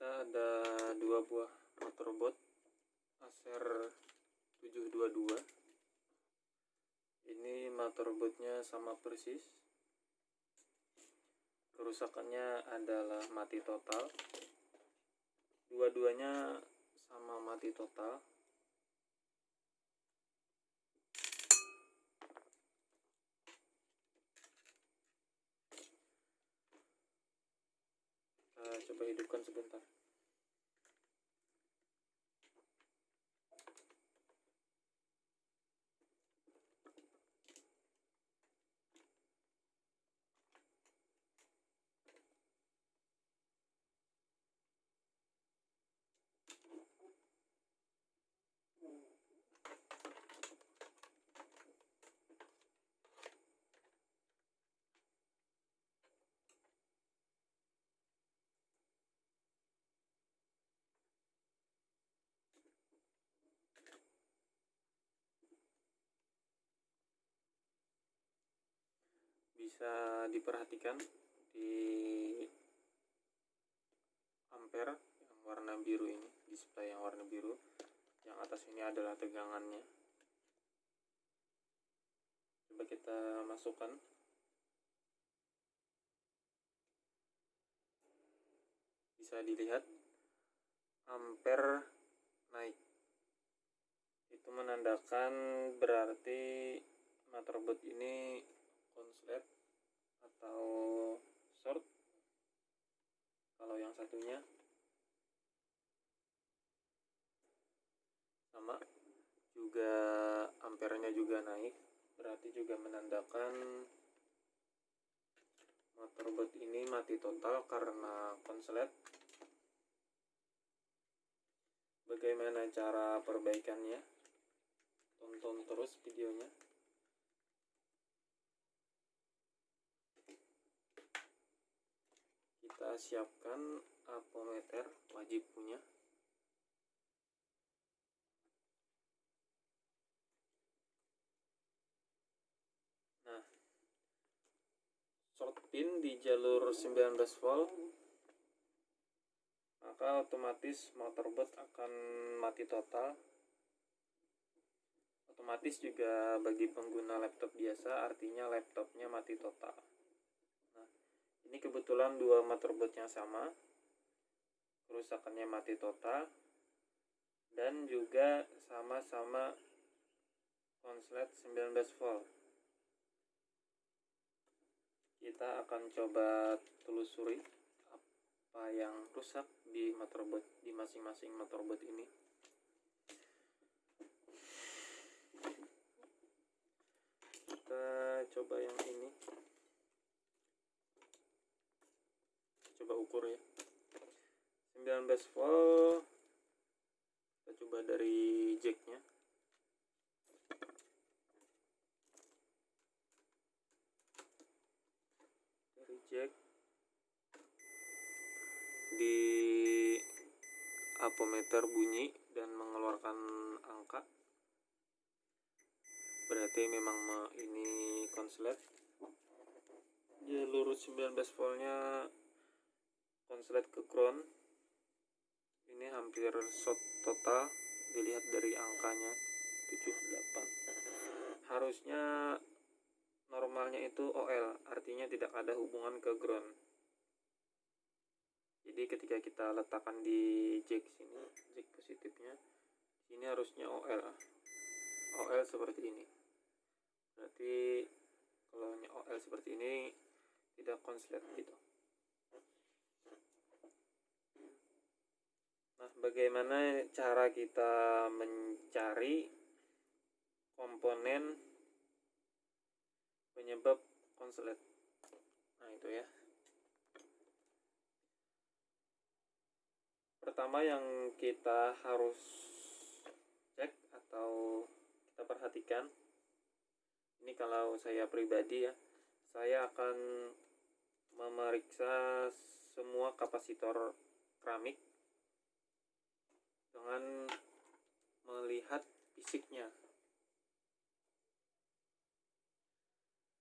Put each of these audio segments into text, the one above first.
kita ada dua buah motherboard Acer 722. Ini motherboardnya sama persis. Kerusakannya adalah mati total. Dua-duanya sama mati total. Kita coba hidupkan sebentar. Bisa diperhatikan di ampere yang warna biru ini, display yang warna biru. Yang atas ini adalah tegangannya. Coba kita masukkan. Bisa dilihat ampere naik. Itu menandakan berarti motherboard ini konslet atau short. Kalau yang satunya sama, juga ampernya juga naik, berarti juga menandakan motherboard ini mati total karena konslet. Bagaimana cara perbaikannya? Tonton terus videonya. Kita siapkan ampometer, wajib punya. Nah, short pin di jalur 19 volt, maka otomatis motherboard akan mati total. Otomatis juga bagi pengguna laptop biasa, artinya laptopnya mati total. Nah, ini kebetulan dua motherboard yang sama, kerusakannya mati total, dan juga sama-sama konslet 19 volt. Kita akan coba telusuri apa yang rusak di motherboard, di masing-masing motherboard ini. Kita coba yang ini. Coba ukur ya. 19 volt. Kita coba dari jacknya. Dari jack di ampometer bunyi dan mengeluarkan angka, berarti memang ini konslet. Jalur 19 voltnya konslet ke ground. Ini hampir short total, dilihat dari angkanya 78. Harusnya normalnya itu OL, artinya tidak ada hubungan ke ground. Jadi ketika kita letakkan di jack sini, jack positifnya, ini harusnya OL. OL seperti ini. Berarti kalau OL seperti ini tidak konslet gitu. Nah, bagaimana cara kita mencari komponen penyebab konslet? Nah, itu ya. Pertama yang kita harus cek atau kita perhatikan, ini kalau saya pribadi ya, saya akan memeriksa semua kapasitor keramik dengan melihat fisiknya.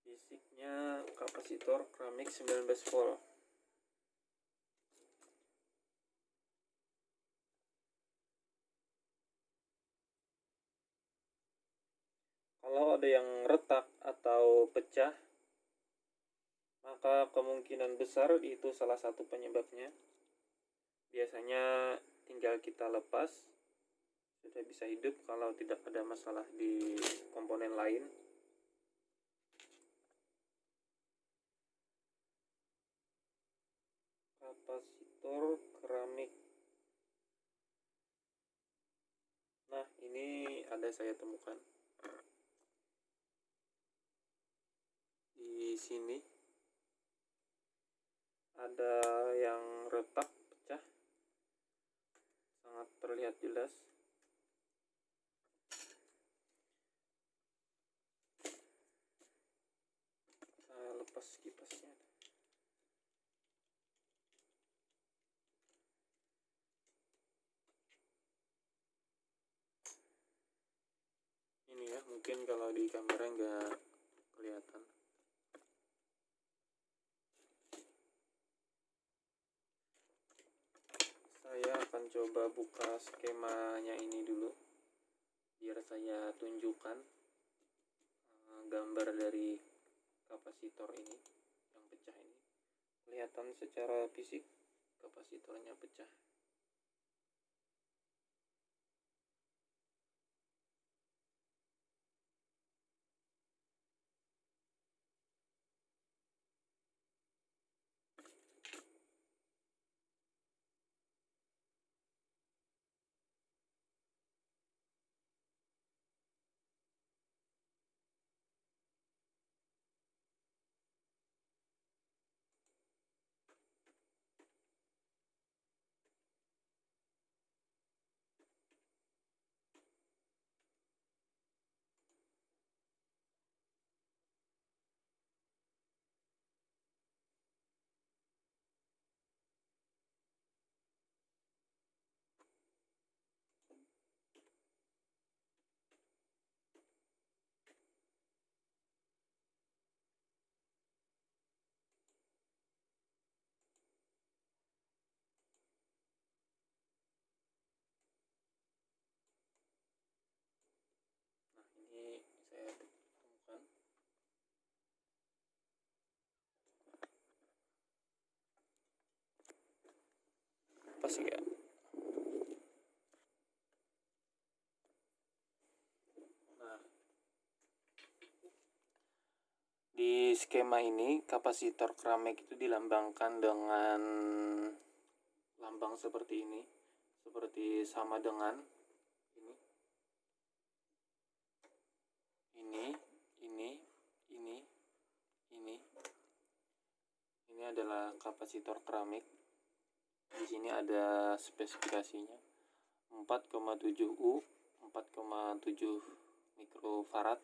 Fisiknya kapasitor keramik 19 volt. Kalau ada yang retak atau pecah, maka kemungkinan besar itu salah satu penyebabnya. Biasanya tinggal kita lepas, sudah bisa hidup kalau tidak ada masalah di komponen lain. Kapasitor keramik. Nah, ini ada saya temukan di sini, ada yang retak, pecah, sangat terlihat jelas. Saya lepas kipasnya. Ini ya, mungkin kalau di kamera nggak kelihatan. Saya akan coba buka skemanya ini dulu, biar saya tunjukkan gambar dari kapasitor ini yang pecah ini. Kelihatan secara fisik kapasitornya pecah. Nah, ini saya temukan. Pas ya. Nah, di skema ini kapasitor keramik itu dilambangkan dengan lambang seperti ini, seperti sama dengan ini, ini adalah kapasitor keramik. Di sini ada spesifikasinya, 4,7 U, 4,7 mikrofarad.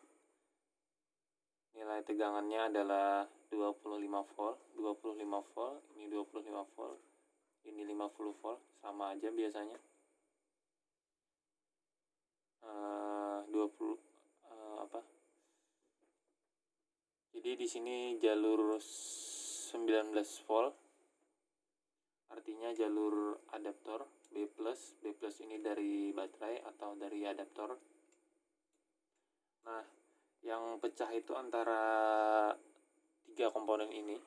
Nilai tegangannya adalah 25 volt, 25 volt, ini 25 volt, ini 50 volt, sama aja biasanya. 20 apa? Jadi di sini jalur 19 volt, artinya jalur adaptor B+. B+ ini dari baterai atau dari adaptor. Nah, yang pecah itu antara 3 komponen ini.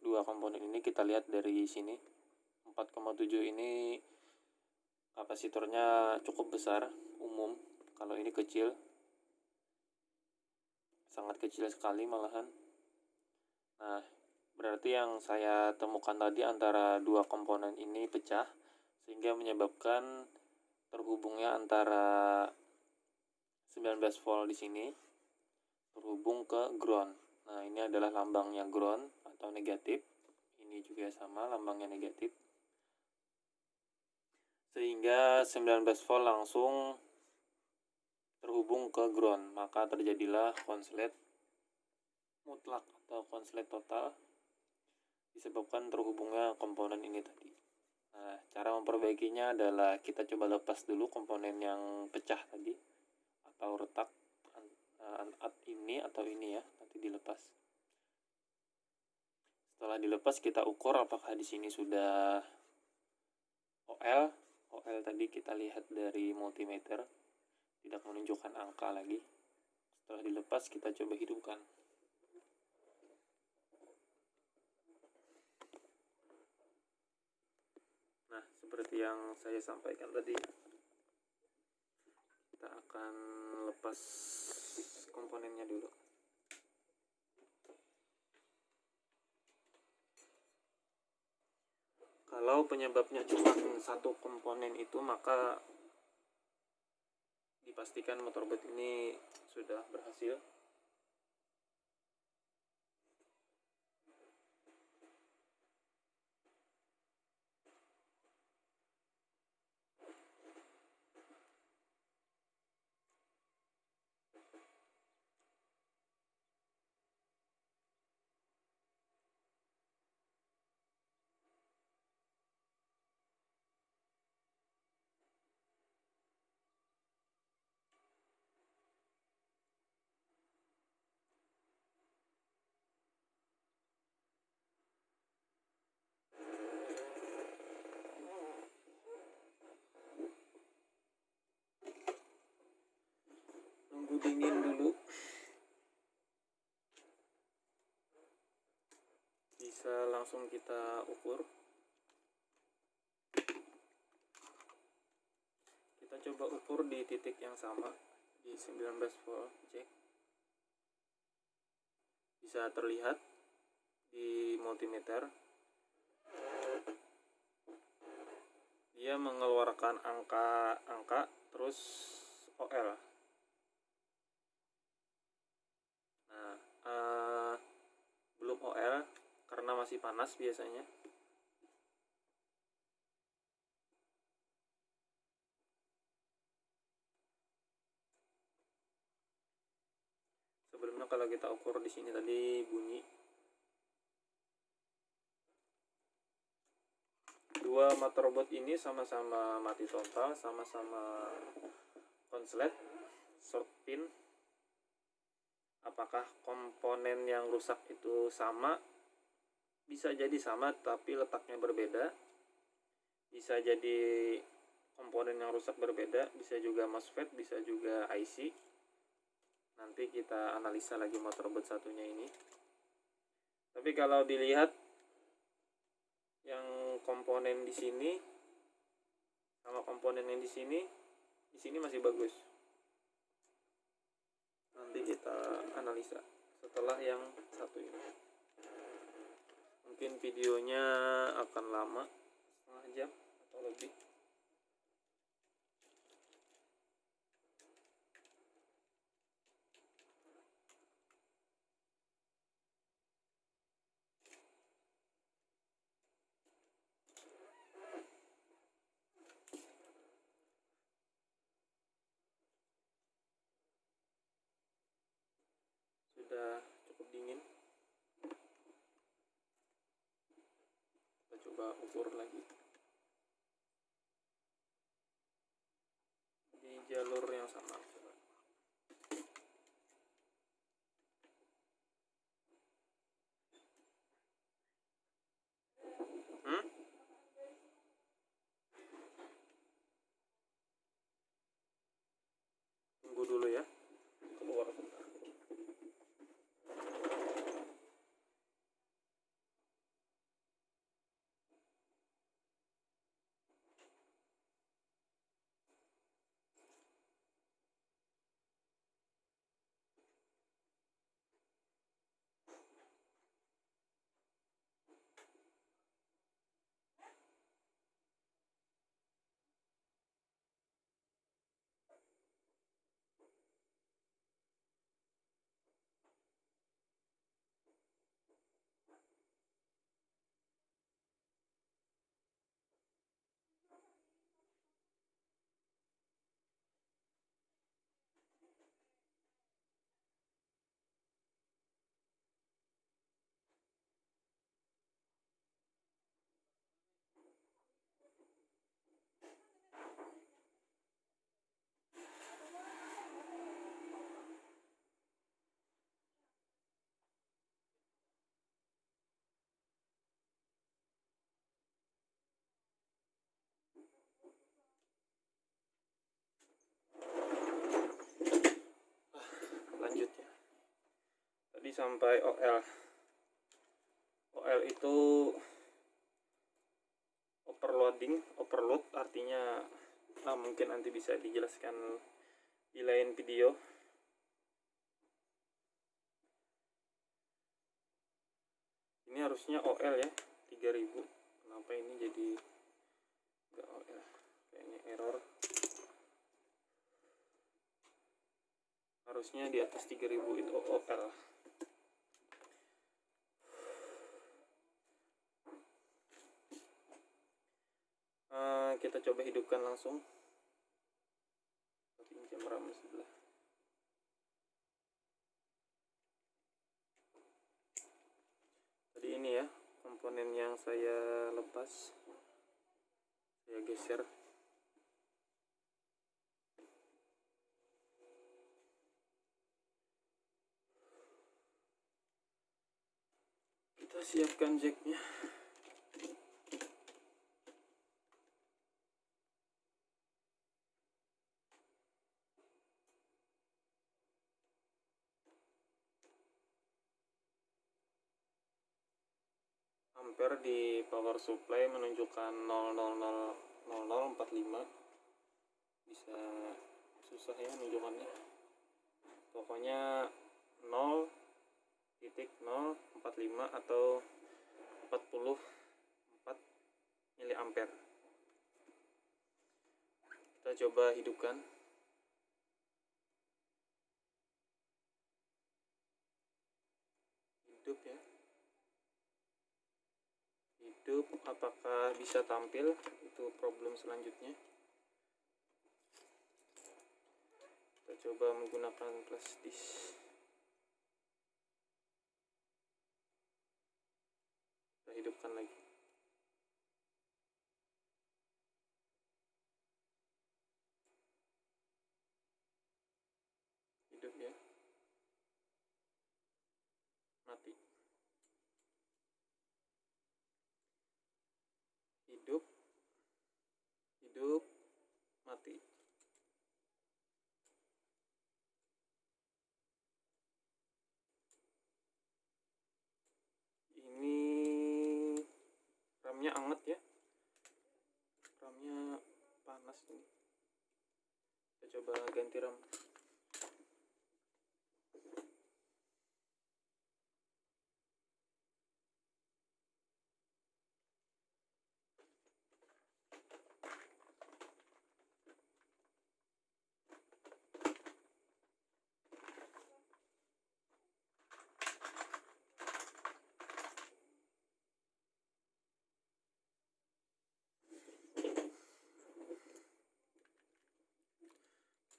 Dua komponen ini kita lihat dari sini. 4,7 ini kapasitornya cukup besar, umum. Kalau ini kecil, sangat kecil sekali malahan. Nah, berarti yang saya temukan tadi antara 2 komponen ini pecah, sehingga menyebabkan terhubungnya antara 19 volt di sini terhubung ke ground. Nah, ini adalah lambangnya ground atau negatif. Ini juga sama, lambangnya negatif. Sehingga 19 volt langsung terhubung ke ground, maka terjadilah konslet mutlak atau konslet total disebabkan terhubungnya komponen ini tadi. Nah, cara memperbaikinya adalah kita coba lepas dulu komponen yang pecah tadi atau retak, ini atau ini ya, nanti dilepas. Setelah dilepas kita ukur apakah di sini sudah OL tadi kita lihat dari multimeter. tidak menunjukkan angka lagi. Setelah dilepas, kita coba hidupkan. Nah, seperti yang saya sampaikan tadi, kita akan lepas komponennya dulu. Kalau penyebabnya cuma satu komponen itu, maka dipastikan motherboard ini sudah berhasil. Nunggu dingin dulu. Bisa langsung kita ukur. Kita coba ukur di titik yang sama, di 19 volt jack. Bisa terlihat di multimeter. Dia mengeluarkan angka terus OL. Nah, belum OL karena masih panas biasanya. Sebelumnya kalau kita ukur di sini tadi bunyi. Dua motherboard ini sama-sama mati total, sama-sama konslet, short pin. Apakah komponen yang rusak itu sama? Bisa jadi sama tapi letaknya berbeda. Bisa jadi komponen yang rusak berbeda, bisa juga MOSFET, bisa juga IC. Nanti kita analisa lagi motherboard satunya ini. Tapi kalau dilihat yang komponen di sini sama komponen yang di sini masih bagus. Nanti kita analisa setelah yang satu ini. Mungkin videonya akan lama, setengah jam atau lebih. Sudah cukup dingin. Kita coba ukur lagi di jalur yang sama. Tunggu dulu ya, keluar sebentar. Jadi sampai OL. OL itu overload artinya mungkin nanti bisa dijelaskan di lain video. Ini harusnya OL ya, 3000. Kenapa ini jadi enggak OL? Kayaknya error. Harusnya di atas 3000 itu OL. Kita coba hidupkan langsung. Pinjam RAM sebelah. Tadi ini ya komponen yang saya lepas, saya geser. Kita siapkan jacknya. Ampere di power supply menunjukkan 0,000045. Bisa susah ya menunjukkannya. Pokoknya 0,045 atau 44 miliampere. Kita coba hidupkan. Hidup ya. Hidup, apakah bisa tampil? Itu problem selanjutnya. Kita coba menggunakan flash disk. Kita hidupkan lagi. Hidup ya. Mati. Hidup, mati. Ini RAM-nya anget ya. RAM-nya panas ini. Kita coba ganti RAM.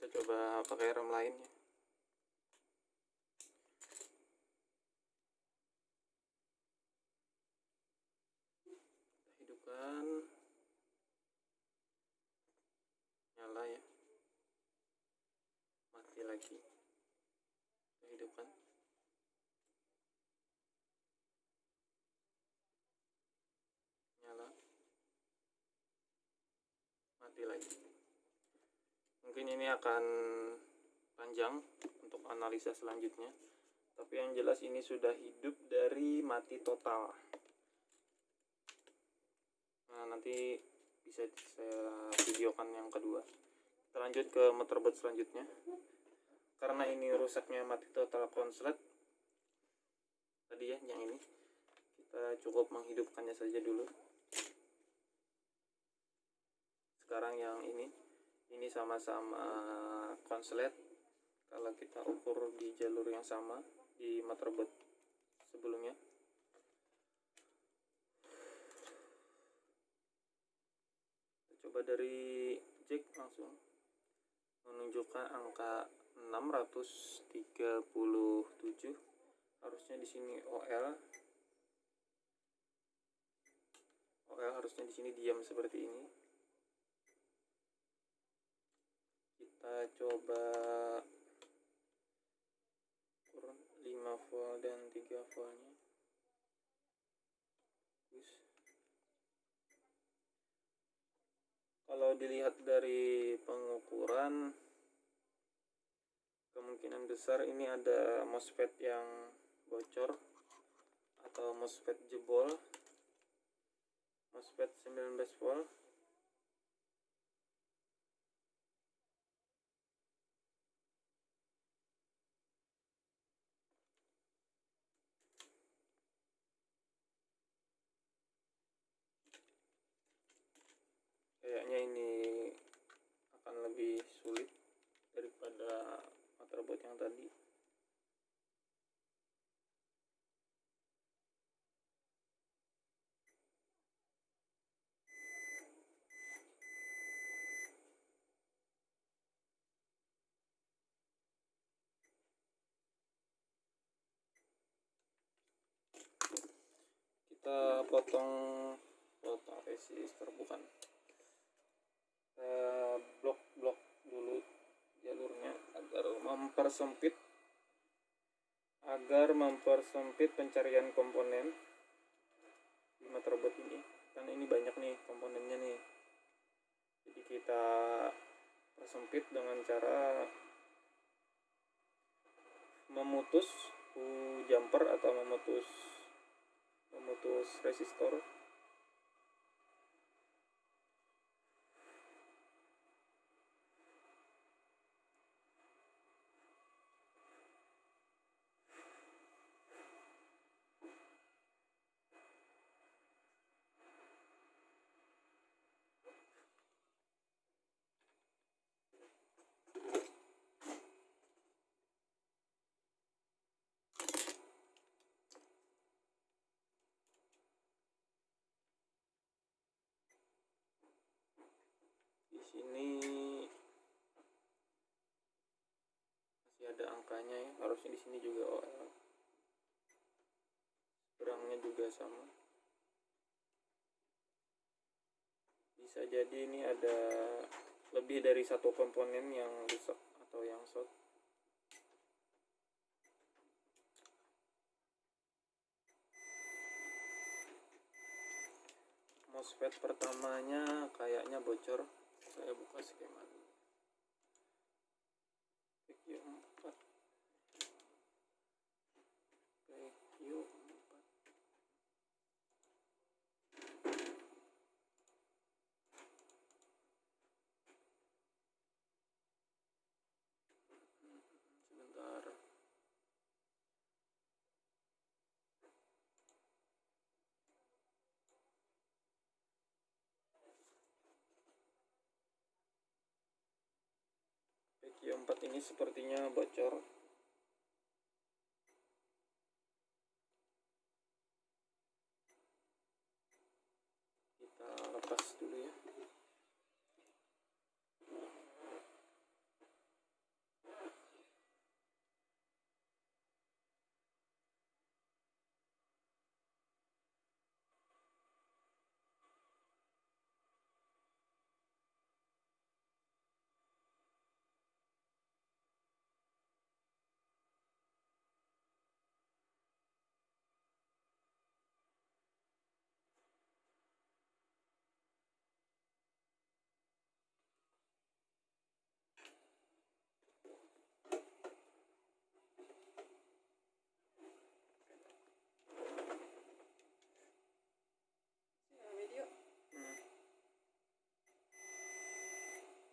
Kita coba pakai RAM lainnya. Kita hidupkan. Nyala ya. Mati lagi. Kita hidupkan. Nyala. Mati lagi. Mungkin ini akan panjang untuk analisa selanjutnya, tapi yang jelas ini sudah hidup dari mati total. Nah, nanti bisa saya videokan yang kedua. Kita lanjut ke motherboard selanjutnya. Karena ini rusaknya mati total konslet tadi ya, yang ini kita cukup menghidupkannya saja dulu. Sekarang yang ini sama-sama konslet. Kalau kita ukur di jalur yang sama di motherboard sebelumnya. Kita coba dari jack langsung menunjukkan angka 637. Harusnya di sini OL harusnya di sini diam seperti ini. Kita coba kurun 5 volt dan 3 voltnya. Kalau dilihat dari pengukuran, kemungkinan besar ini ada MOSFET yang bocor atau MOSFET jebol, MOSFET 19 volt. Kayaknya ini akan lebih sulit daripada motherboard yang tadi. Kita potong resistor, bukan, blok dulu jalurnya agar mempersempit pencarian komponen di motherboard ini. Kan ini banyak nih komponennya nih, jadi kita persempit dengan cara memutus jumper atau memutus resistor. Di sini masih ada angkanya ya, harusnya di sini juga OL. Berangnya juga sama. Bisa jadi ini ada lebih dari satu komponen yang rusak atau yang short. MOSFET pertamanya kayaknya bocor. Saya buka skema dulu. PQ4. Sebentar. PQ4 ini sepertinya bocor. Kita lepas dulu ya.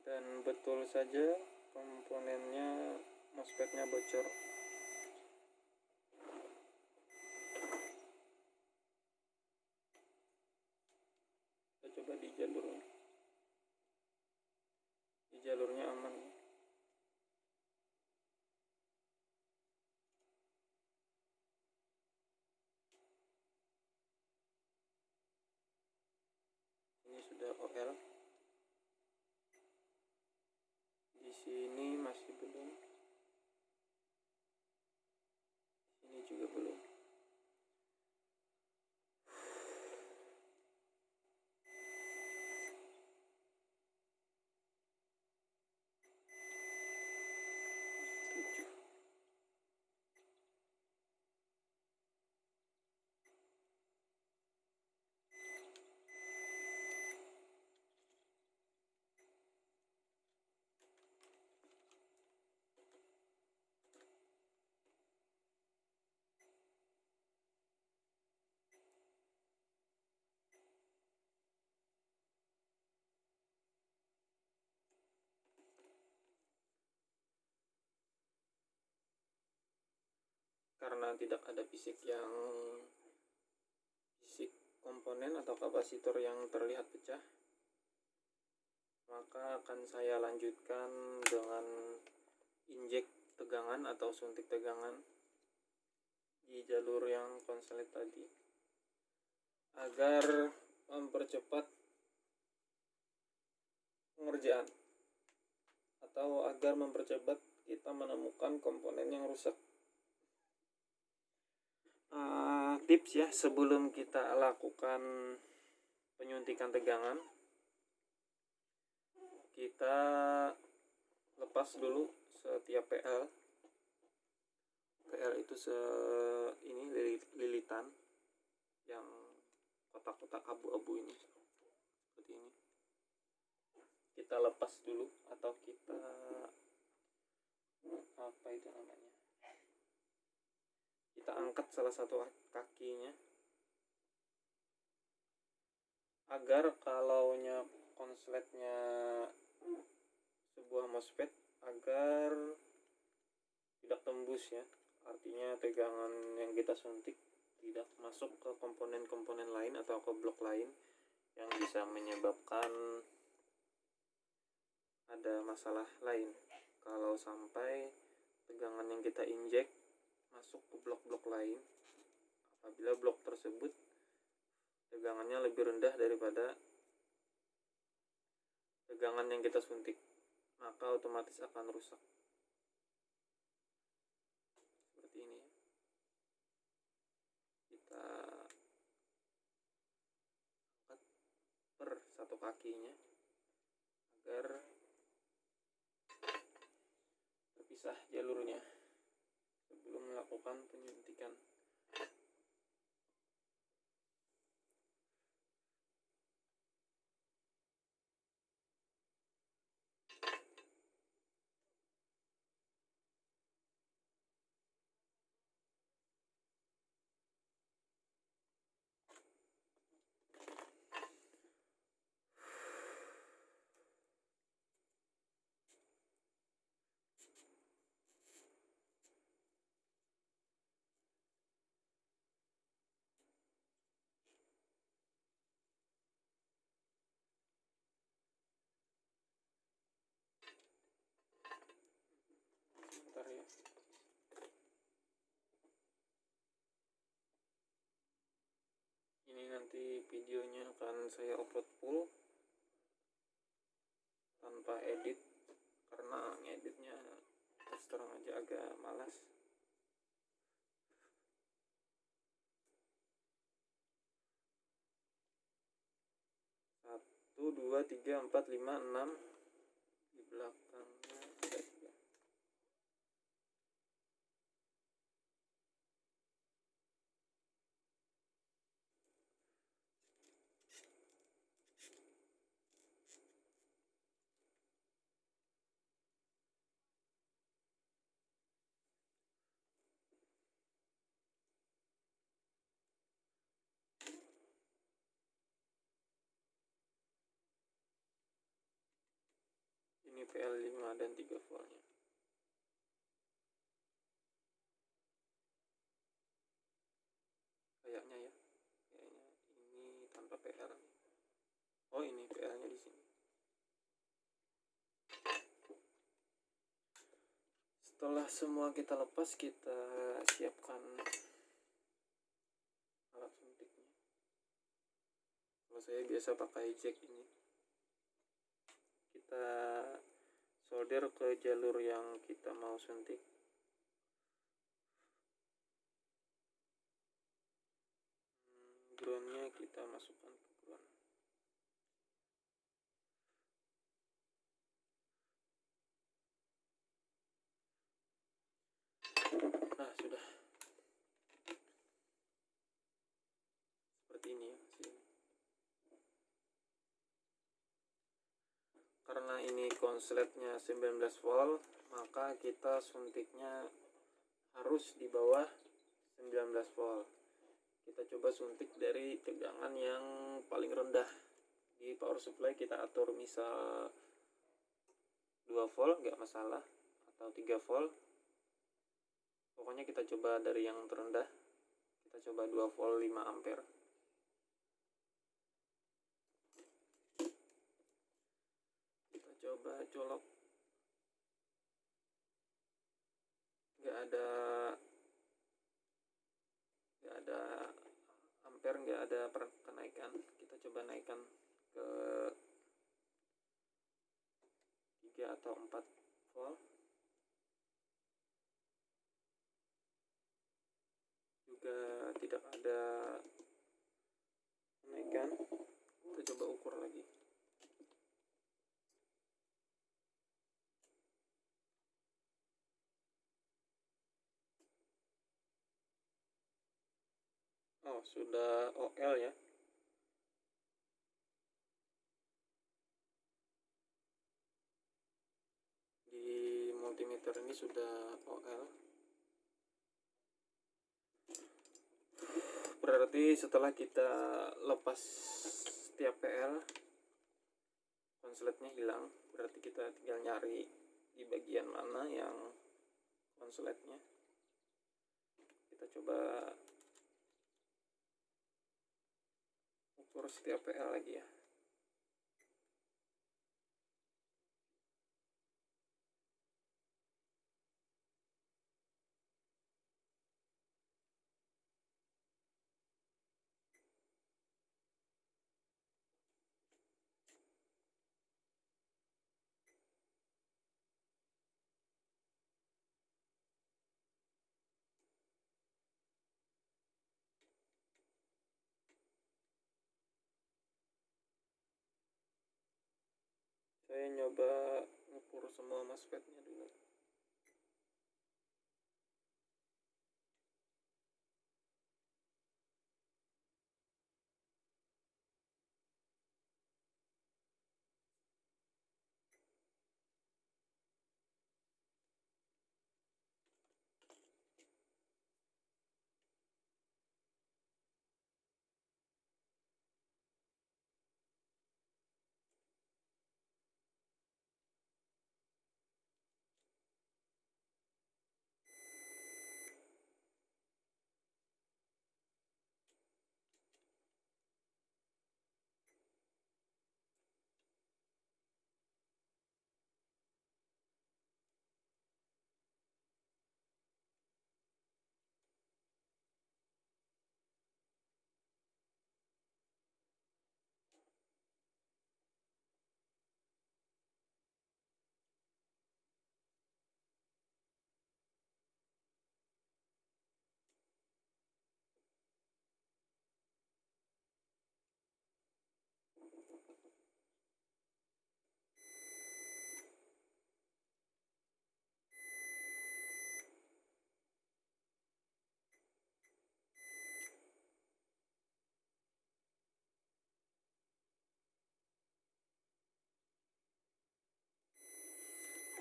Dan betul saja komponennya, MOSFET-nya bocor. Kita coba di jalurnya. Di jalurnya aman. Ini sudah OL. Di sini masih belum. Ini juga belum. karena tidak ada fisik komponen atau kapasitor yang terlihat pecah, maka akan saya lanjutkan dengan injek tegangan atau suntik tegangan di jalur yang konslet tadi agar mempercepat pengerjaan atau agar mempercepat kita menemukan komponen yang rusak. Tips ya, sebelum kita lakukan penyuntikan tegangan, kita lepas dulu setiap PL. PL itu ini lilitan yang kotak-kotak abu-abu ini, seperti ini. Kita lepas dulu atau kita kita angkat salah satu kakinya agar kalaunya konsletnya sebuah MOSFET agar tidak tembus ya, artinya tegangan yang kita suntik tidak masuk ke komponen-komponen lain atau ke blok lain yang bisa menyebabkan ada masalah lain kalau sampai tegangan yang kita injek masuk ke blok-blok lain. Apabila blok tersebut tegangannya lebih rendah daripada tegangan yang kita suntik, maka otomatis akan rusak. Seperti ini. Kita angkat per satu kakinya agar terpisah jalurnya sebelum melakukan penyuntikan. Bentar ya. Ini nanti videonya akan saya upload full tanpa edit karena ngeditnya terus terang aja agak malas. 1, 2, 3, 4, 5, 6 di belakangnya ada 3. Ini PL5 dan 3 voltnya. Kayaknya ya. Kayaknya ini tanpa PL. Oh, ini PL-nya di sini. Setelah semua kita lepas, kita siapkan alat suntiknya. Kalau saya biasa pakai jack ini. Kita solder ke jalur yang kita mau suntik. Groundnya kita masukkan ke ground. Nah, sudah seperti ini ya hasilnya. Karena ini konsletnya 19 volt, maka kita suntiknya harus di bawah 19 volt. Kita coba suntik dari tegangan yang paling rendah. Di power supply kita atur misal 2 volt nggak masalah, atau 3 volt. Pokoknya kita coba dari yang terendah, kita coba 2 volt 5 ampere. Kita coba colok, nggak ada ampere, nggak ada kenaikan. Kita coba naikkan ke 3 atau 4 volt, juga tidak ada kenaikan. Kita coba ukur lagi. Oh, sudah OL ya. Di multimeter ini sudah OL. Berarti setelah kita lepas setiap PL, konsletnya hilang. Berarti kita tinggal nyari di bagian mana yang konsletnya. Kita coba ukur setiap PL lagi ya. Saya nyoba ngukur semua MOSFET-nya dulu.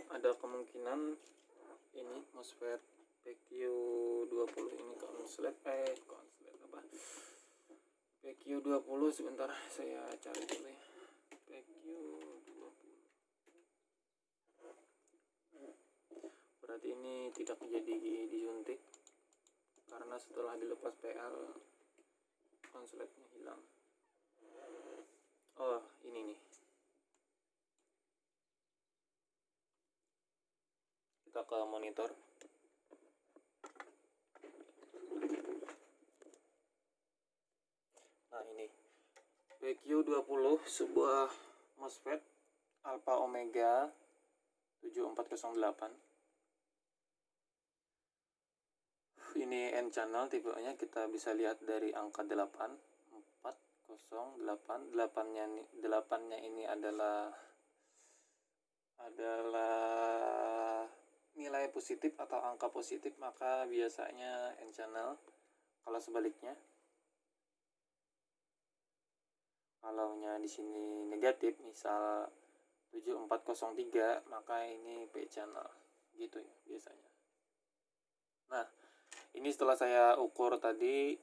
Ada kemungkinan ini MOSFET PQ20 ini konslet apa? PQ20 sebentar saya cari dulu ya. PQ20. Berarti ini tidak jadi disuntik karena setelah dilepas PL konsletnya hilang. Oh, ini nih. Kita ke monitor. Nah, ini PQ20 sebuah MOSFET alpha omega 7408. Ini N channel tipenya, kita bisa lihat dari angka 8 408. 8-nya ini adalah nilai positif atau angka positif, maka biasanya N channel. Kalau sebaliknya, kalau di sini negatif, misal 7403, maka ini P channel gitu ya biasanya. Nah, ini setelah saya ukur tadi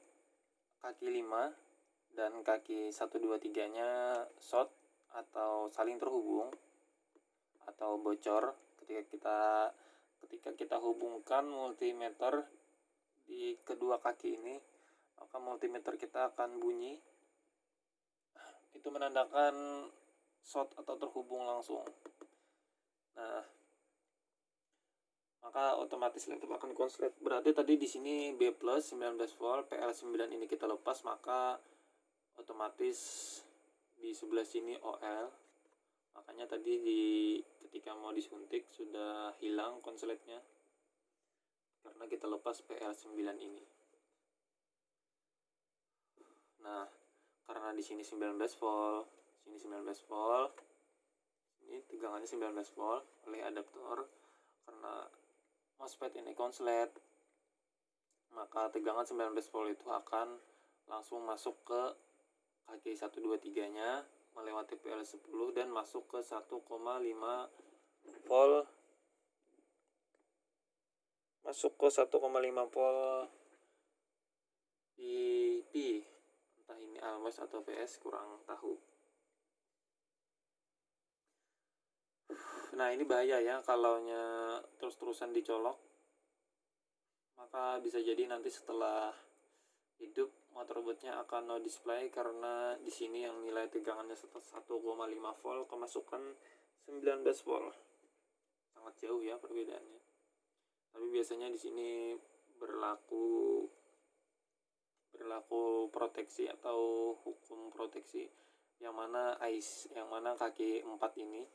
kaki 5 dan kaki 1 2 3-nya short atau saling terhubung atau bocor ketika kita ketika kita hubungkan multimeter di kedua kaki ini, maka multimeter kita akan bunyi. Itu menandakan short atau terhubung langsung. Nah, maka otomatis laptop akan konslet. Berarti tadi di sini B+ 19 volt, PL9 ini kita lepas, maka otomatis di sebelah sini OL. Makanya tadi ketika mau disuntik sudah hilang konsletnya karena kita lepas PL9 ini. Nah, karena di sini 19 volt, sini 19 volt, ini tegangannya 19 volt oleh adaptor. Karena MOSFET ini konslet, maka tegangan 19 volt itu akan langsung masuk ke kaki 123 nya melewati PL10 dan masuk ke 1,5 volt, di P, entah ini almos atau PS, kurang tahu. Nah, ini bahaya ya kalau terus-terusan dicolok, maka bisa jadi nanti setelah hidup motherboardnya akan no display karena di sini yang nilai tegangannya 1,5 volt kemasukan 19 volt. Sangat jauh ya perbedaannya. Tapi biasanya di sini berlaku proteksi atau hukum proteksi yang mana kaki 4 ini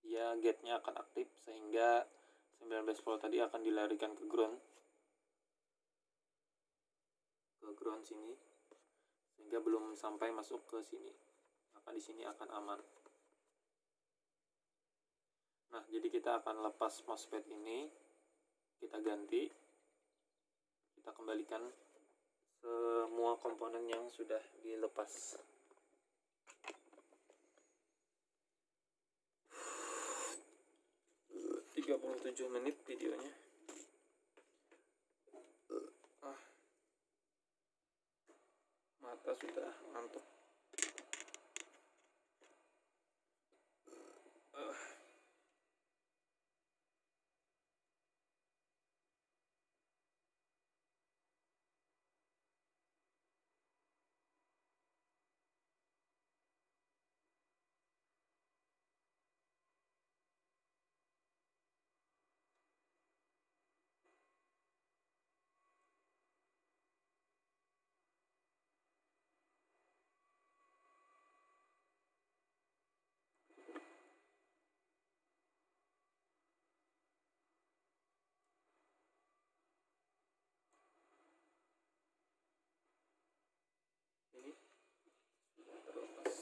ya gate-nya akan aktif sehingga 19 volt tadi akan dilarikan ke ground sini sehingga belum sampai masuk ke sini, maka di sini akan aman. Nah, jadi kita akan lepas MOSFET ini, kita ganti, kita kembalikan semua komponen yang sudah dilepas. Tiga 37 menit videonya. Mata sudah ngantuk. Ini sudah terlepas.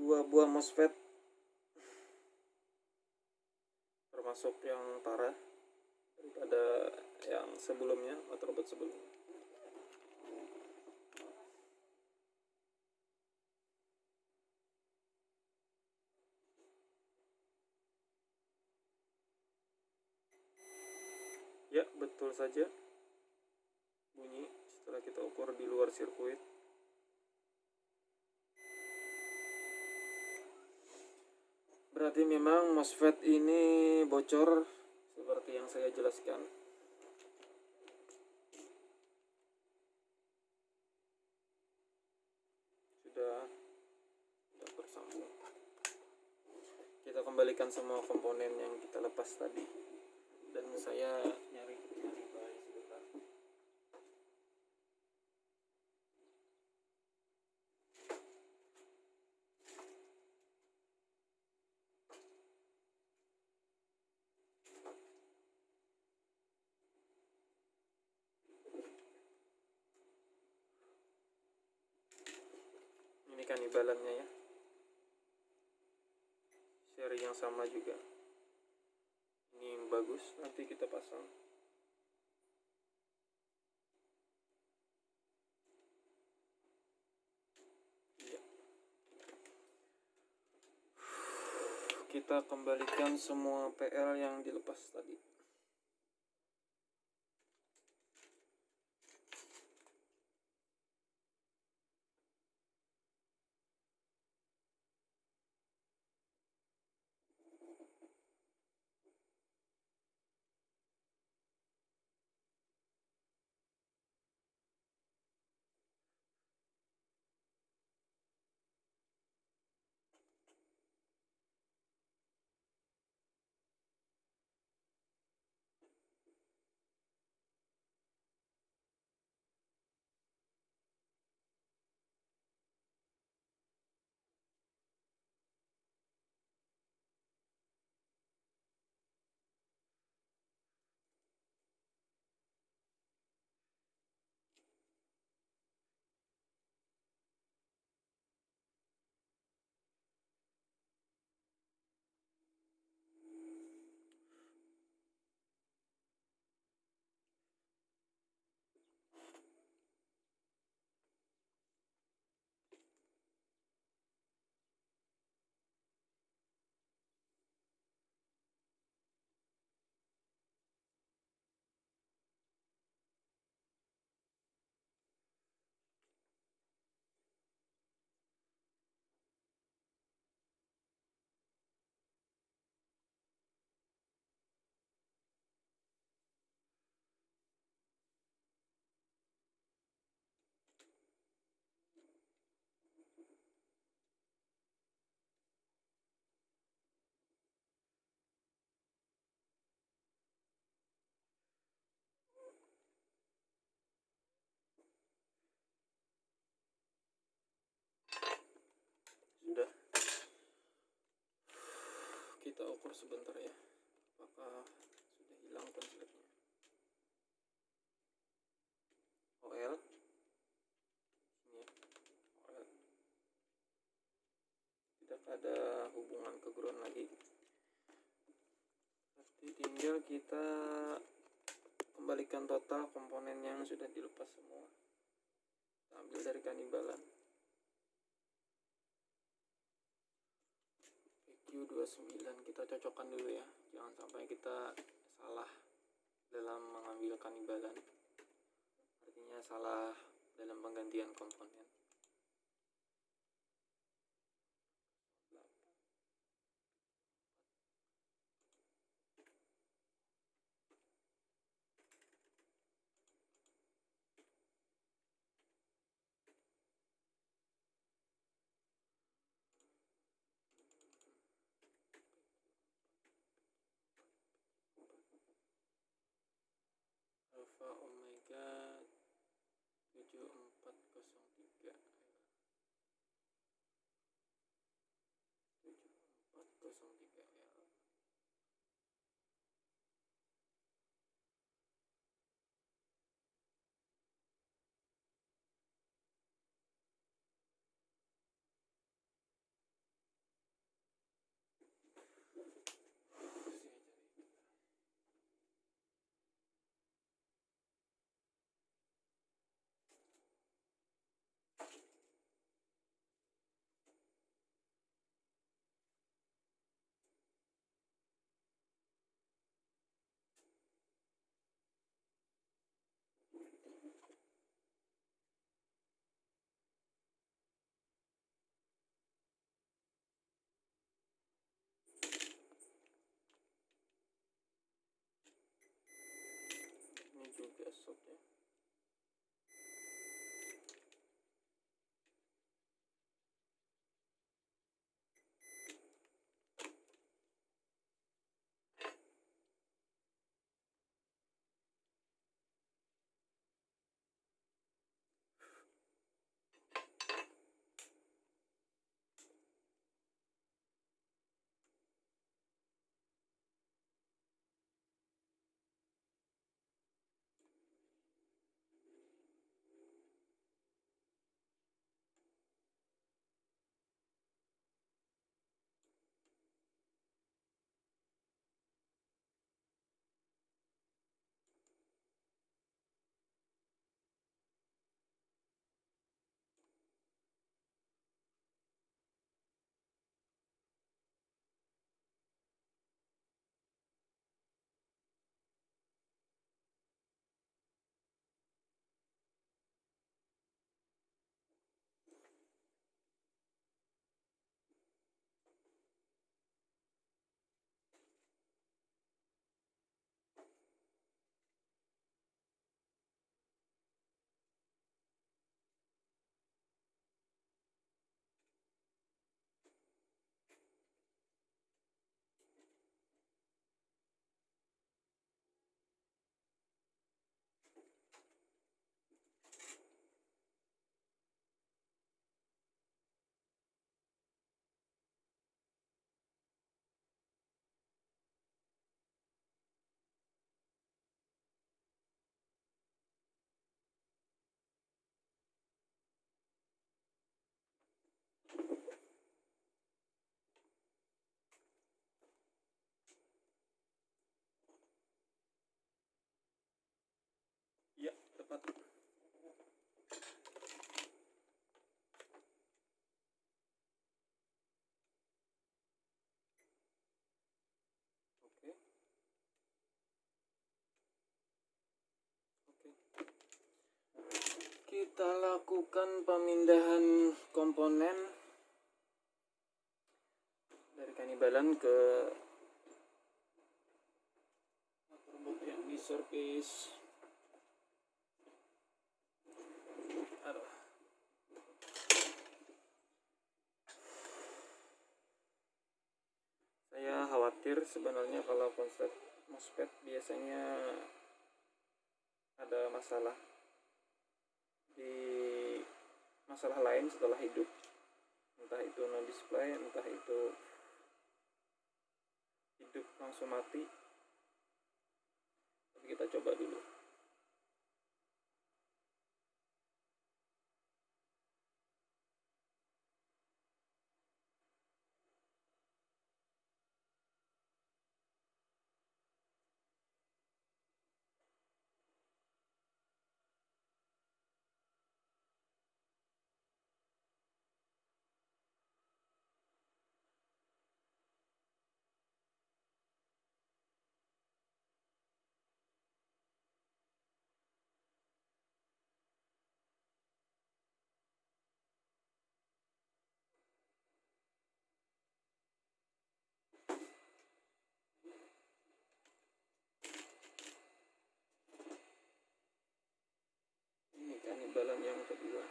Dua buah MOSFET termasuk yang parah daripada yang sebelumnya, motherboard sebelumnya. Ya, betul saja bunyi setelah kita ukur di luar sirkuit. Berarti memang MOSFET ini bocor seperti yang saya jelaskan. Sudah tersambung. Kita kembalikan semua komponen yang kita lepas tadi. Dan saya nyari bahan sebentar. Ini kanibalannya ya, seri yang sama juga. Ini bagus, nanti kita pasang. Ya. Kita kembalikan semua PL yang dilepas tadi. ukur sebentar ya, apakah sudah hilang konsletnya. OL ini ya, OL tidak ada hubungan ke ground lagi, berarti tinggal kita kembalikan total komponen yang sudah dilepas semua. Kita ambil dari kanibalan PQ29, kita cocokkan dulu ya, jangan sampai kita salah dalam mengambil kanibalan, artinya salah dalam penggantian komponen. Alpha Omega 7403 7403 ya. Ini juga soft ya. Ya, tepat. Oke. Oke. Kita lakukan pemindahan komponen dari kanibalan ke robot yang di surface. Aduh. Saya khawatir sebenarnya kalau konsep MOSFET biasanya ada masalah di masalah lain setelah hidup, entah itu no display, entah itu hidup langsung mati, tapi kita coba dulu. Ini kannibalan yang kedua.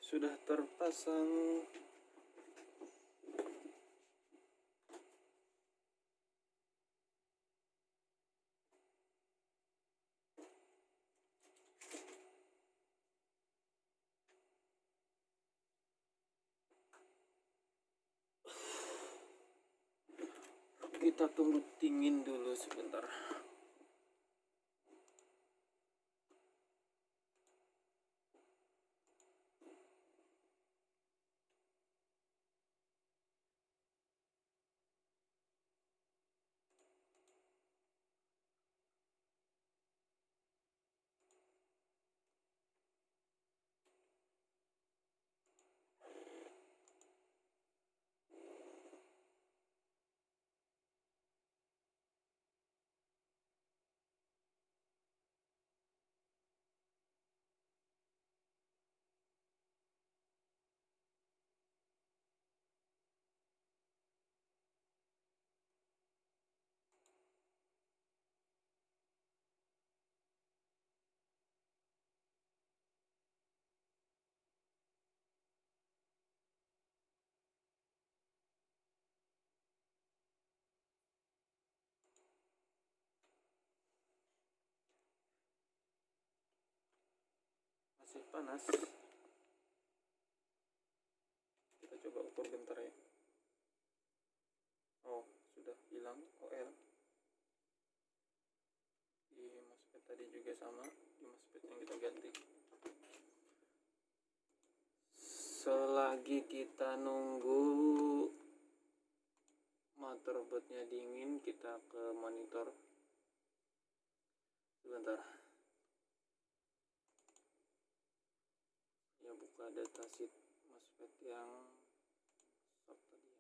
Sudah terpasang. Kita tunggu dingin dulu sebentar. Masih panas. Kita coba ukur bentar ya. Oh, sudah hilang OL. Di MOSFET tadi juga sama, di MOSFET yang kita ganti. Selagi kita nunggu motherboardnya dingin, kita ke monitor. Sebentar. Ya, buka datasheet MOSFET yang shop tadi ya.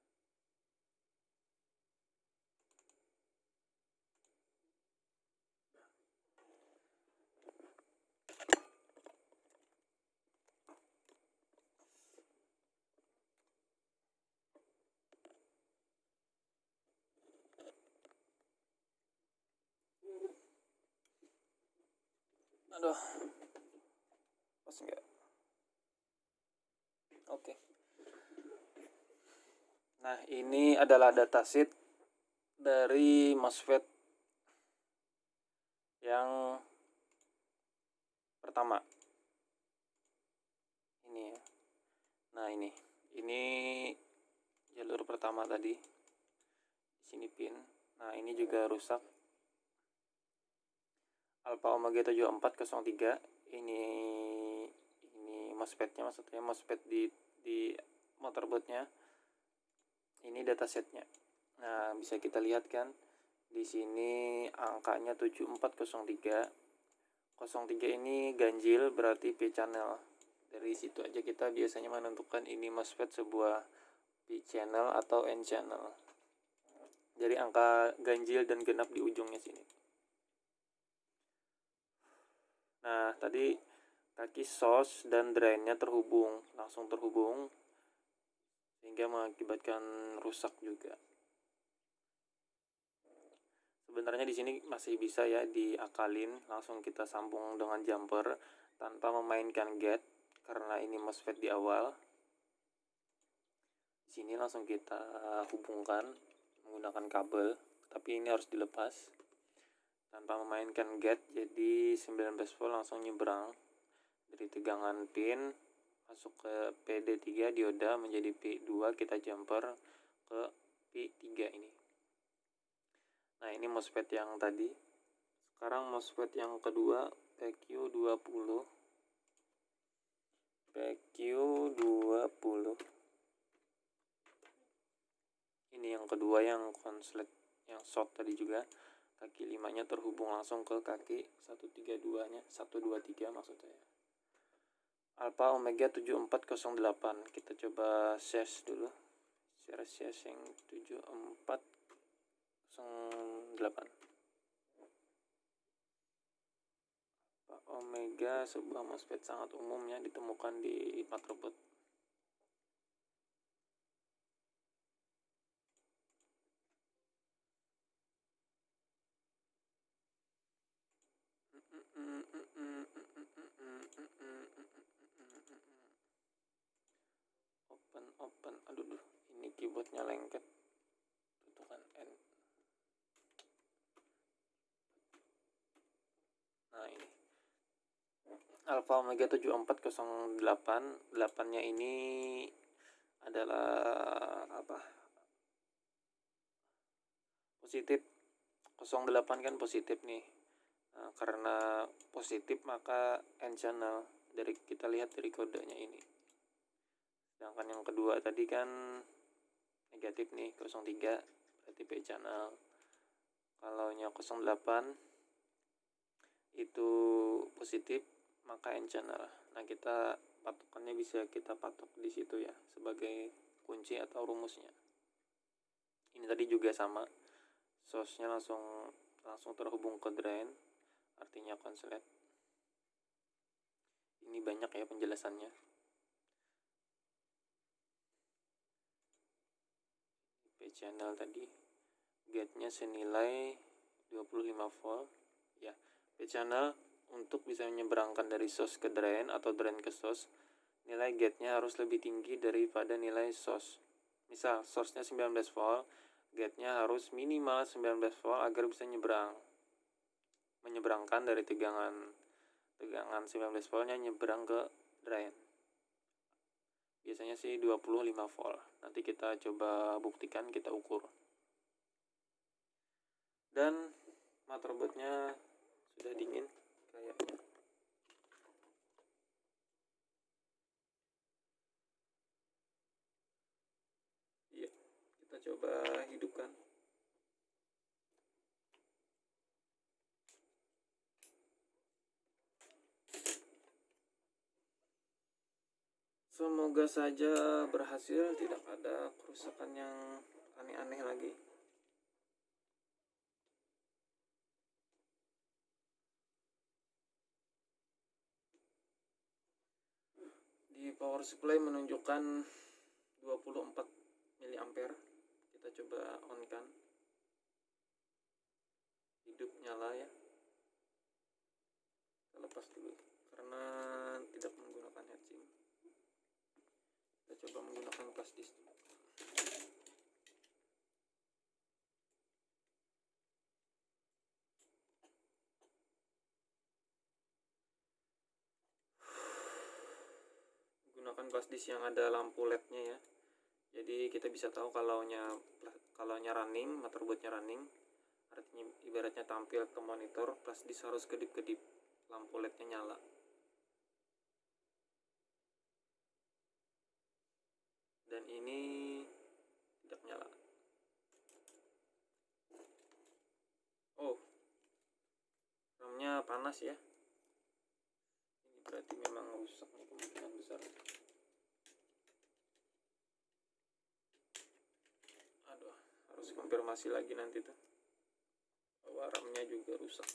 Aduh, pas enggak? Oke. Nah, ini adalah datasheet dari MOSFET yang pertama. Ini ya. Nah, ini jalur pertama tadi. Di sini pin. Nah, ini juga rusak. Alpha Omega 7403. Ini MOSFET-nya, maksudnya MOSFET di motherboard-nya. Ini datasetnya. Nah, bisa kita lihat kan di sini angkanya 7403. 03 ini ganjil, berarti P channel. Dari situ aja kita biasanya menentukan ini MOSFET sebuah P channel atau N channel. Jadi angka ganjil dan genap di ujungnya sini. Nah, tadi kaki source dan drainnya langsung terhubung, sehingga mengakibatkan rusak juga. Sebenarnya di sini masih bisa ya diakalin, langsung kita sambung dengan jumper tanpa memainkan gate karena ini MOSFET di awal. Di sini langsung kita hubungkan menggunakan kabel, tapi ini harus dilepas tanpa memainkan gate. Jadi 19 volt langsung nyebrang dari tegangan pin masuk ke PD3 dioda menjadi P2, kita jumper ke P3 ini. Nah, ini MOSFET yang tadi. Sekarang MOSFET yang kedua, PQ20. PQ20. Ini yang kedua yang konslet, yang short tadi juga. Kaki 5-nya terhubung langsung ke kaki 132-nya, 123 maksud saya. Alpha Omega 7408. Kita coba share dulu. Share yang 7408. Alpha Omega sebuah MOSFET sangat umumnya ditemukan di motherboard. Open. Aduh, ini keyboardnya lengket. Tutukan N. Nah, ini Alpha Omega 7408. 8-nya ini adalah positif. 08 kan positif nih. Nah, karena positif maka N channel, dari kita lihat dari kodenya ini. Sedangkan yang kedua tadi kan negatif nih, 03 berarti P channel. Kalau nya 08 itu positif maka N channel. Nah, kita patokannya bisa kita patok di situ ya sebagai kunci atau rumusnya. Ini tadi juga sama, source-nya langsung terhubung ke drain, artinya konslet. Ini banyak ya penjelasannya. P channel tadi gate-nya senilai 25 volt ya. P channel untuk bisa menyeberangkan dari source ke drain atau drain ke source, nilai gate-nya harus lebih tinggi daripada nilai source. Misal source-nya 19 volt, gate-nya harus minimal 19 volt agar bisa menyeberangkan dari tegangan 19 voltnya nyeberang ke drain. Biasanya sih 25 volt. Nanti kita coba buktikan, kita ukur. Dan motherboardnya sudah dingin kayaknya. Iya, kita coba hidupkan. Semoga saja berhasil, tidak ada kerusakan yang aneh-aneh lagi. Di power supply menunjukkan 24 mA. Kita coba on kan. Hidup nyala ya. Kita lepas dulu karena tidak menggunakan heatsink. Kita coba menggunakan flash disk. Gunakan flash disk yang ada lampu LED-nya ya. Jadi kita bisa tahu kalau nya running, motherboardnya running, artinya ibaratnya tampil ke monitor, flash disk harus kedip-kedip, lampu LED-nya nyala. Dan ini tidak nyala. Oh, RAM-nya panas ya. Ini berarti memang rusak nih, kemungkinan besar. Aduh, harus harus konfirmasi lagi nanti tuh bahwa RAM-nya juga rusak.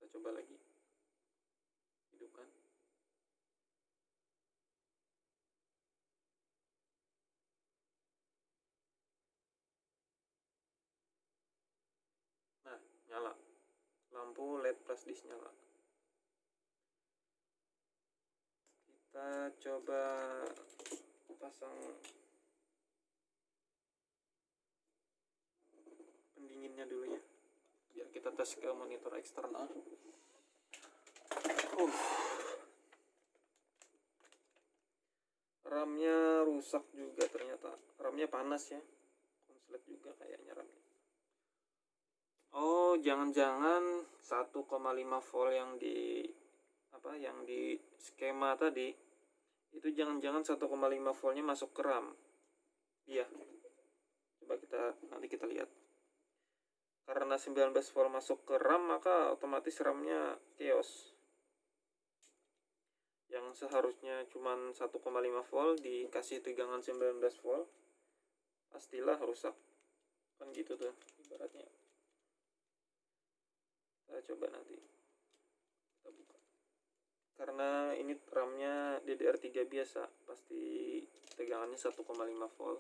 Kita coba lagi hidupkan. Nah, nyala. Lampu LED flash disk nyala. Kita coba pasang pendinginnya dulu ya, biar kita tes ke monitor eksternal. RAM-nya rusak juga ternyata. RAM-nya panas ya. Konslet juga kayaknya RAM-nya. Oh, jangan-jangan 1,5 volt yang di skema tadi itu jangan-jangan 1,5 voltnya masuk ke RAM. Iya. Coba nanti kita lihat. Karena 19 volt masuk ke RAM, maka otomatis RAM-nya chaos. Yang seharusnya cuma 1,5 volt dikasih tegangan 19 volt, pastilah rusak. Kan gitu tuh ibaratnya. Kita coba nanti. Kita buka. Karena ini RAM-nya DDR3 biasa, pasti tegangannya 1,5 volt.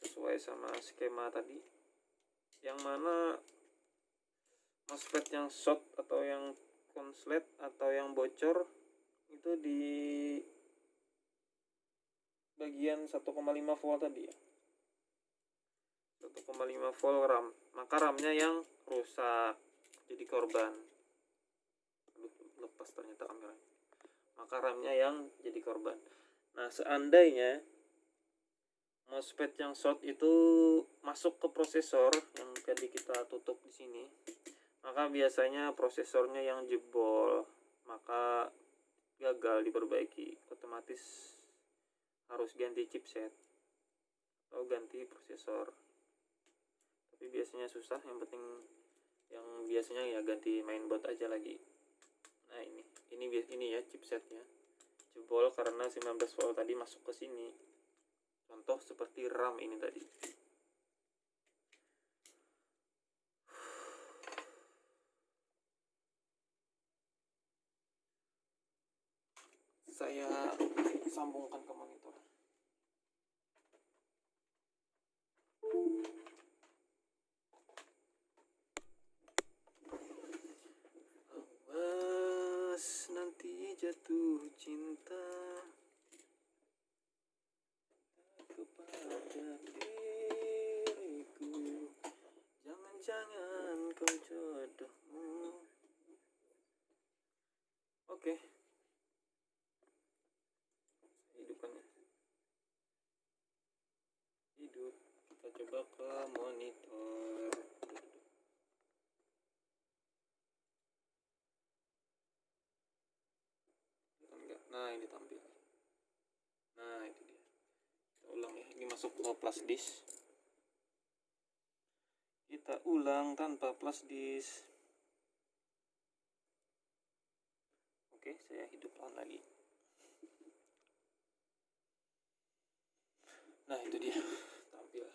Sesuai sama skema tadi. Yang mana MOSFET yang short atau yang konslet atau yang bocor itu di bagian 1,5 volt tadi ya. 1,5 volt RAM. Maka RAM-nya yang rusak, jadi korban. Aduh, lepas ternyata kameranya. Maka RAM-nya yang jadi korban. Nah, seandainya MOSFET yang short itu masuk ke prosesor yang tadi kita tutup di sini, maka biasanya prosesornya yang jebol, maka gagal diperbaiki, otomatis harus ganti chipset atau ganti prosesor. Tapi biasanya susah, yang penting yang biasanya ya ganti mainboard aja lagi. Nah, ini ya chipsetnya jebol karena 19 volt tadi masuk ke sini. Contoh seperti RAM ini tadi. Saya sambungkan ke monitor. Awas nanti jatuh cinta kepada diriku, jangan-jangan kau jodohmu. Oke. Hidupkan ya. Hidup. Kita coba ke monitor. Nah, ini tampil. Nah, itu dia. Kita ulang ya. Ini masuk ke flash disk. Kita ulang tanpa flash disk. Oke, saya hidupkan lagi. Nah, itu dia. Tampil.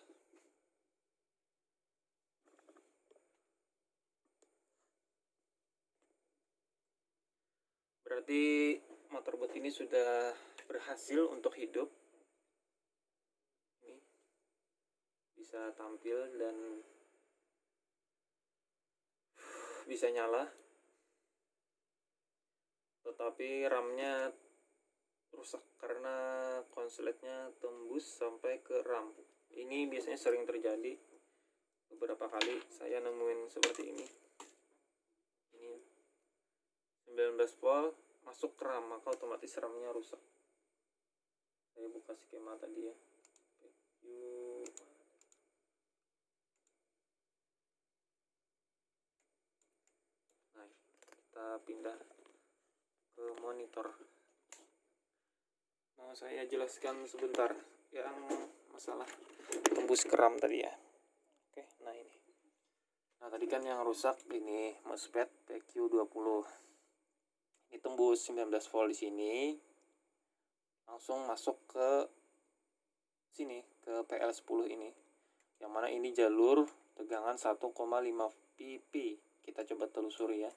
Berarti motherboard ini sudah berhasil untuk hidup. Ini bisa tampil dan bisa nyala. Tetapi RAM-nya rusak karena konsletnya tembus sampai ke RAM. Ini biasanya sering terjadi. Beberapa kali saya nemuin seperti ini. Ini 19 volt masuk ke RAM, maka otomatis RAM-nya rusak. Saya buka skema tadi ya. Nah, kita pindah ke monitor. Nah, saya jelaskan sebentar yang masalah tembus ke RAM tadi ya. Oke, nah ini. Nah, tadi kan yang rusak ini MOSFET PQ20. Ini tembus 19 volt di sini. langsung masuk ke sini, ke PL10 ini, yang mana ini jalur tegangan 1,5 pp. Kita coba telusuri ya.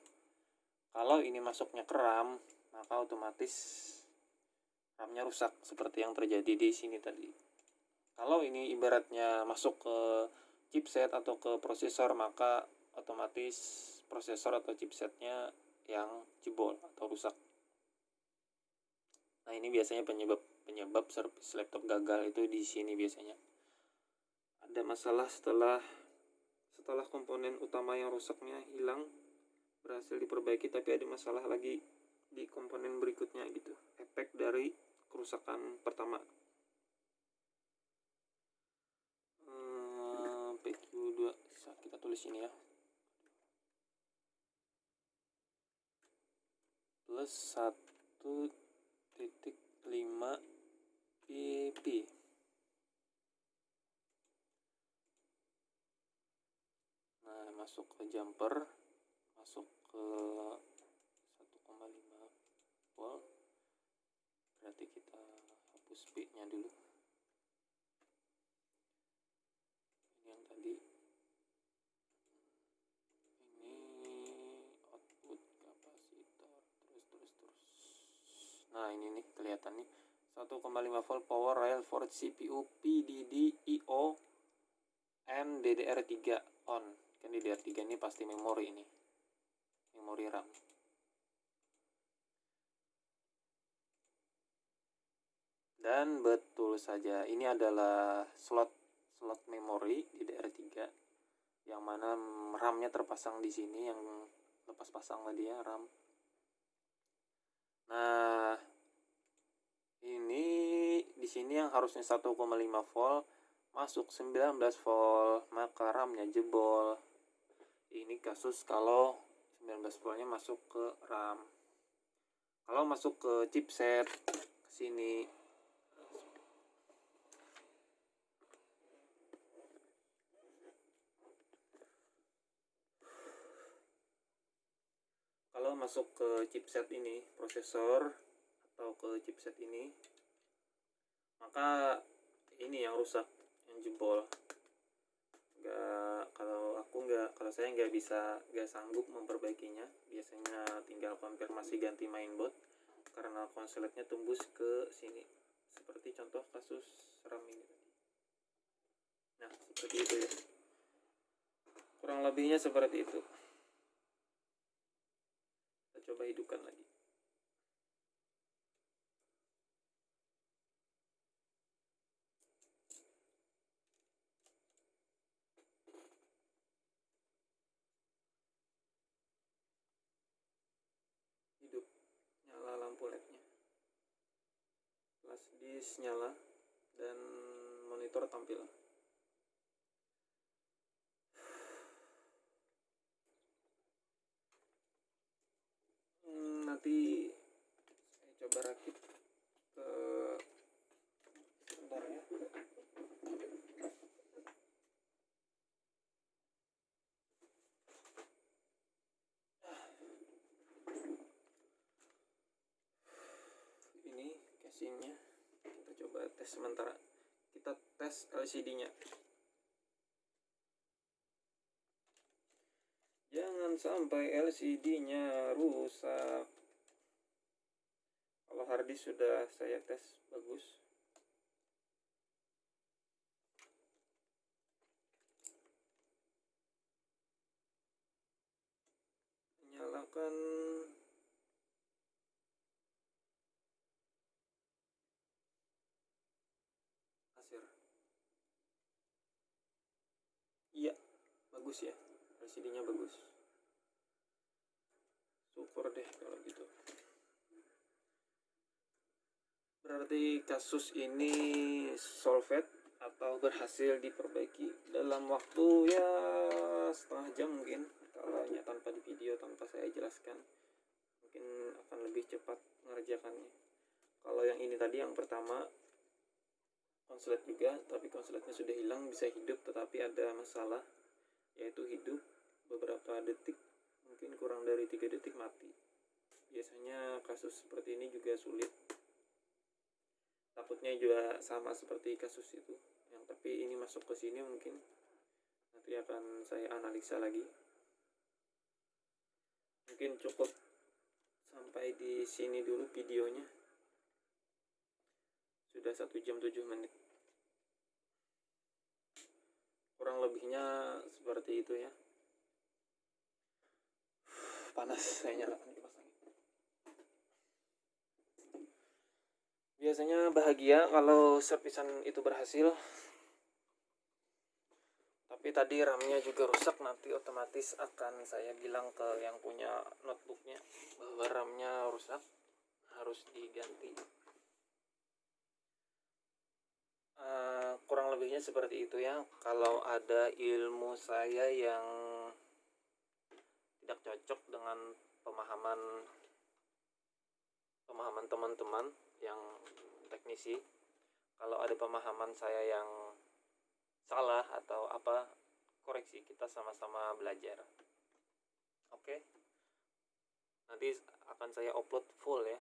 Kalau ini masuknya ke RAM, maka otomatis RAM-nya rusak seperti yang terjadi di sini tadi. Kalau ini ibaratnya masuk ke chipset atau ke prosesor, maka otomatis prosesor atau chipsetnya yang jebol atau rusak. Nah, ini biasanya penyebab servis laptop gagal itu di sini biasanya. Ada masalah setelah komponen utama yang rusaknya hilang, berhasil diperbaiki, tapi ada masalah lagi di komponen berikutnya gitu. Efek dari kerusakan pertama. PQ2 kita tulis ini ya. Plus 1,5 pp. Nah, masuk ke jumper, masuk ke 1,5 volt. Berarti kita hapus P-nya dulu. Ini yang tadi. Ini output kapasitor. Terus. Nah, ini nih kelihatan nih. 1,5 volt power rail for CPU PDD-IO and DDR3 on. Kan DDR3 ini pasti memori ini. Memori RAM. Dan betul saja, ini adalah slot memori DDR3 yang mana RAM-nya terpasang di sini, yang lepas pasang tadi ya, RAM. Nah, ini di sini yang harusnya 1,5 volt masuk 19 volt, maka RAM-nya jebol. Ini kasus kalau 19 voltnya masuk ke RAM. Kalau masuk ke chipset ke sini, kalau masuk ke chipset ini, prosesor atau ke chipset ini, maka ini yang rusak, yang jebol. Kalau saya nggak sanggup memperbaikinya. Biasanya tinggal konfirmasi ganti mainboard karena konsletnya tembus ke sini, seperti contoh kasus RAM ini tadi. Nah, seperti itu ya, kurang lebihnya seperti itu. Kita coba hidupkan lagi. Hidup, nyala lampu LED-nya, flash disk nyala, dan monitor tampil. Nanti saya coba rakit ke sebentar ya. Ini casingnya, kita coba tes sementara. Kita tes LCD-nya. Jangan sampai LCD-nya rusak. Kalau harddisk sudah saya tes bagus. Nyalakan Acer. Iya, bagus ya. LCD-nya bagus. Syukur deh kalau gitu. Berarti kasus ini solved atau berhasil diperbaiki dalam waktu ya setengah jam mungkin. Kalau tanpa di video, tanpa saya jelaskan, mungkin akan lebih cepat mengerjakannya. Kalau yang ini tadi, yang pertama, konslet juga, tapi konsletnya sudah hilang, bisa hidup tetapi ada masalah, yaitu hidup beberapa detik, mungkin kurang dari 3 detik mati. Biasanya kasus seperti ini juga sulit takutnya juga sama seperti kasus itu, yang tapi ini masuk ke sini mungkin nanti akan saya analisa lagi. Mungkin cukup sampai di sini dulu videonya, sudah 1 jam 7 menit, kurang lebihnya seperti itu ya. Panas, saya nyalakan kipas angin. Biasanya bahagia kalau servisan itu berhasil, tapi tadi RAM-nya juga rusak. Nanti otomatis akan saya bilang ke yang punya notebooknya bahwa RAM-nya rusak, harus diganti. Kurang lebihnya seperti itu ya. Kalau ada ilmu saya yang tidak cocok dengan pemahaman teman-teman yang teknisi, kalau ada pemahaman saya yang salah atau apa, koreksi, kita sama-sama belajar. Oke, nanti akan saya upload full ya